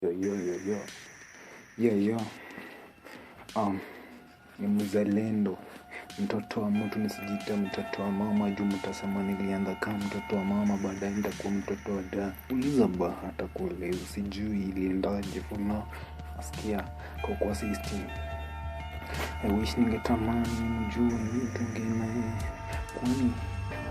Yo, yo, yo, yo. Yo, yo. Ni mzalendo. Mtoto wa mtu nisijita mtoto wa mama. Juu mtasema nilianza kama mtoto wa mama. Baadaye nitakuwa mtoto wa dada. Uliza hata kueleza. Sijui iliendaje for now. Nasikia kwa system. I wish ningetamani nimjue mtu mwingine. Kwani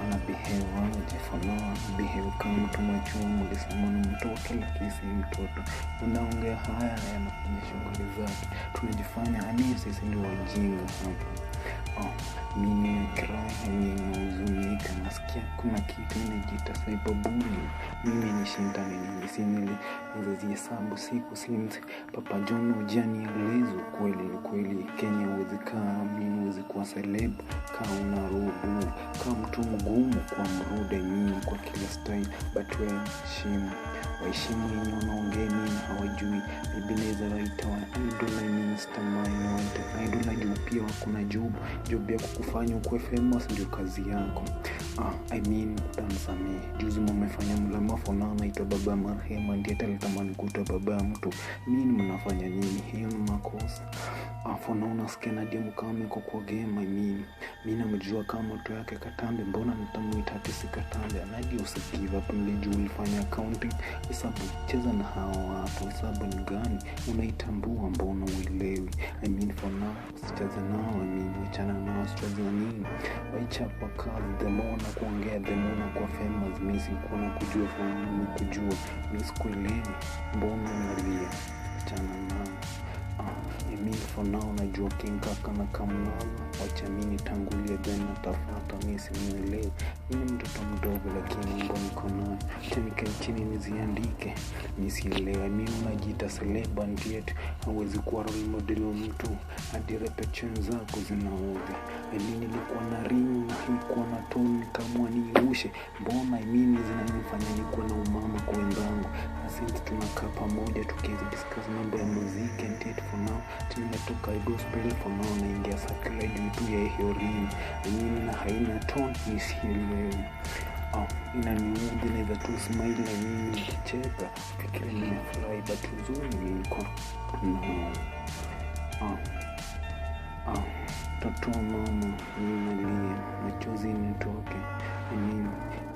anabehave aje for now. Behave kama mtu machumu. Ulisema ni mtoto kila kisi mtoto. Unaongea haya yanafanya shughuli zake. Tunajifanya sisi ndio wajinga hapa. Mimi nakirai, mimi nahuzunika. Nasikia kuna kitu inajiita cyberbullying. Mimi nishindane nini? Si nilizihesabu siku since Papa John hujanieleza kweli Kenya huwezi kaa, mimi huwezi kuwa celeb kama una roho, kama mtu mgumu kwa mrude mimi kwa kila style. But we waheshimu yenye wanaongea mimi hawajui. Ebeneza waitawa idol minister mine idol najua pia kuna job ya kukufanya ukuwe famous ndio kazi yako. Utansamee. Juzi mmefanya mlamafu na anaitwa baba marhema ndiye alitamani kuitwa baba mtu. Mimi mnafanya nini? Hiyo ni makosa. Naona skena demu kama iko kwa game. Mimi namjua kama mtu yake Katambe, mbona nitamuita ati si Katambe? Anaje usigive up nilijua ulifanya accounting. Hesabu cheza na hao watu. Hesabu ni gani? Unaitambua mbona uelewi? For now usicheze nao. Wachana nao usicheze na nini? Waichapa kazi demona kuongea demona kwa famous. Mimi sikuona kujua fahamu kujua. Mimi sikuelewi mbona unalia. Wachana nao. For now najua King Kaka na Kamnala. Wacha mimi tangulia then natafuta. Mimi simuelewi. Mimi mtoto mdogo lakini mambo niko nayo. Acha nikae chini niziandike. Mimi sielewi. Mimi unajiita celeb and yet hauwezi kuwa role model wa mtu. Hadi repetition zako zinaoga. Nilikuwa na ring, nilikuwa na tone kama niirushe. Mbona zinanifanya nikuwe na umama kwa wenzangu. Na sisi tunakaa pamoja tukidiscuss mambo ya muziki and yet for now tumetoka gospel for now naingia sacred mtu ya hiyo ring. Na haina tone isielewi. Inaniudhi naweza tu smile na mimi nikicheka. Fikiri nimefurahi but uzuri nilikuwa Toto mama nimelia machozi nitoke.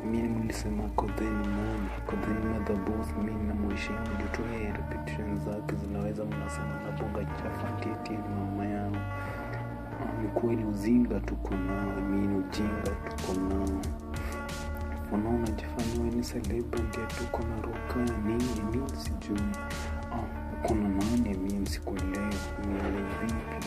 Mimi nilisema kodheni nani? Kodheni mother boss. Mimi namheshimu juu ya repetition zake zinaweza mnasema na bonga chafati mama yangu. Ni kweli uzinga tuko nao. Mimi ujinga tuko nao. Unaona jifanya wewe ni celeb ndio tuko na roka mimi sijui. Kuna nani? Mimi sikuelewi. Nielewe vipi?